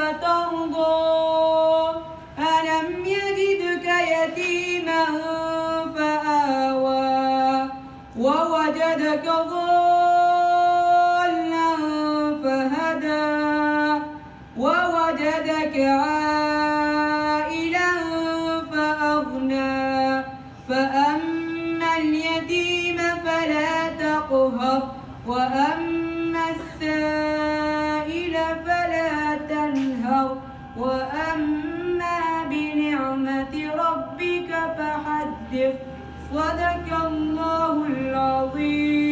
فترضى ألم يجدك يتيما فآوى ووجدك ضالا فهدى ووجدك عائلا فأغنى فأما اليتيم فلا تقهر وأما السائل فلا تنهر وأما بنعمة ربك فحدث. صدق الله العظيم.